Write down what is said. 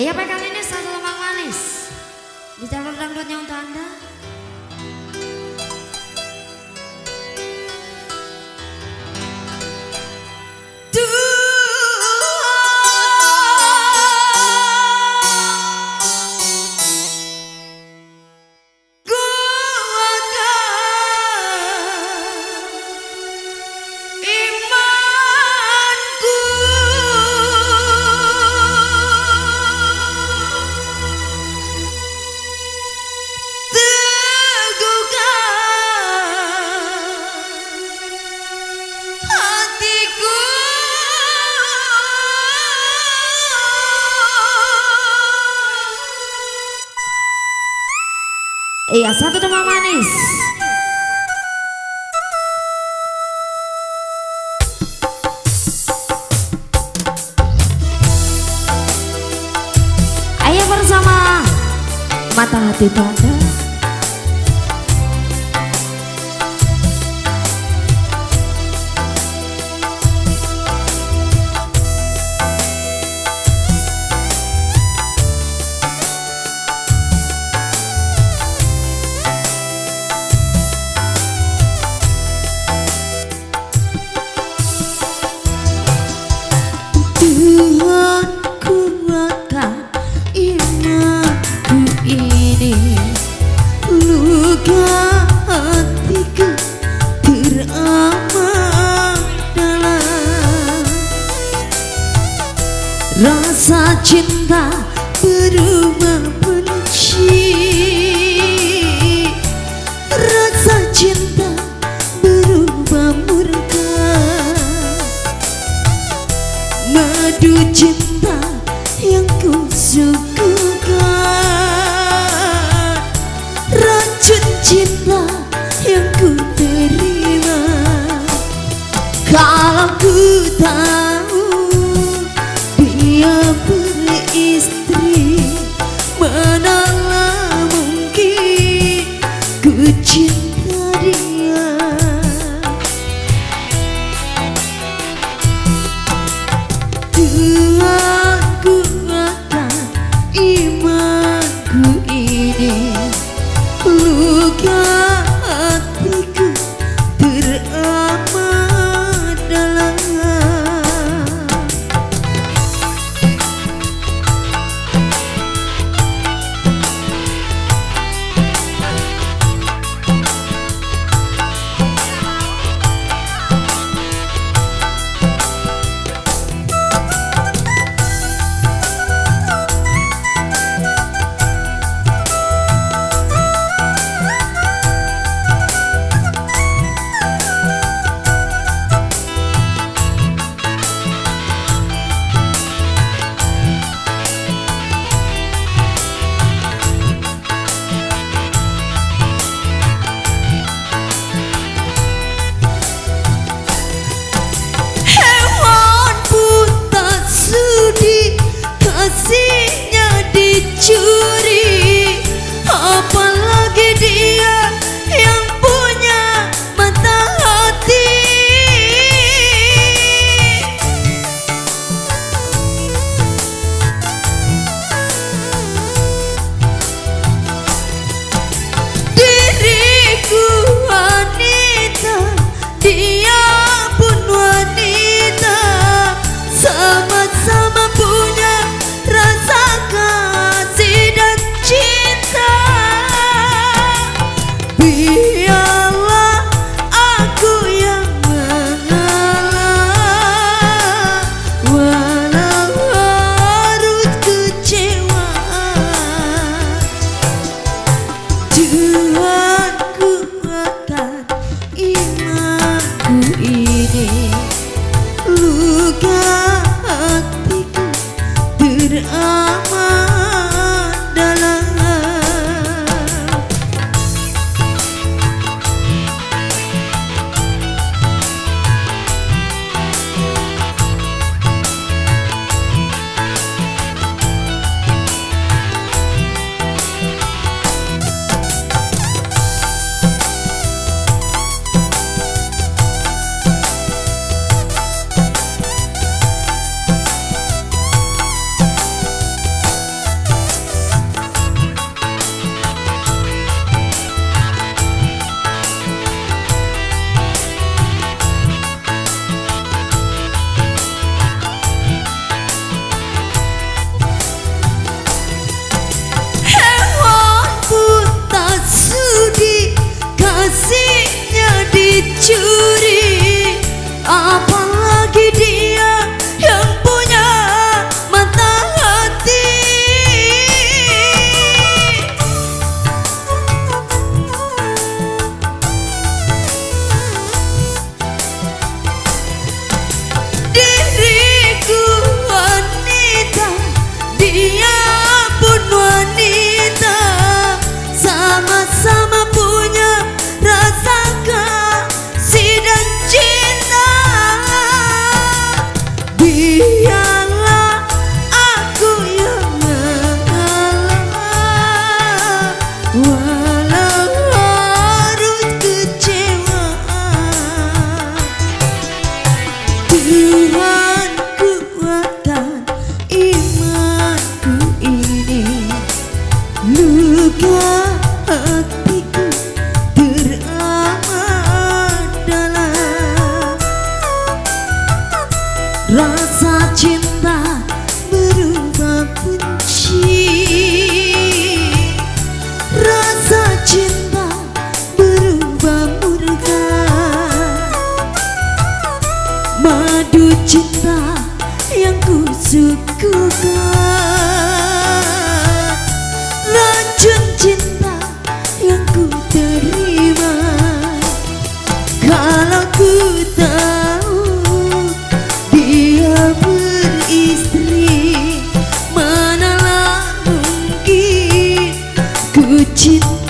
Iya Pak, kali ini satu lubang manis di jalur dangdutnya untuk Anda. Iya, satu teman manis. Ayo bersama Mata Hati Tanda. Rasa cinta berubah benci, rasa cinta berubah murka, madu cinta yang ku suguhkan, racun cinta yang ku terima. Kalau ku tahu dia beristri, manalah mungkin ku cinta dia. Tuhan kuatkan imanku ini, luka hatiku teramat dalam. Kasihnya dicuri, apalagi dia yang punya mata hati. Diriku wanita, dia pun wanita, sama-sama punya rasa kasih dan cinta. Biarlah aku yang mengalah, walau harus kecewa. Tuhan kuatkan imanku ini, luka hatiku teramat dalam. madu cinta yang ku suguhkan, racun cinta yang ku terima. Kalau ku tahu dia beristri, manalah mungkin ku cinta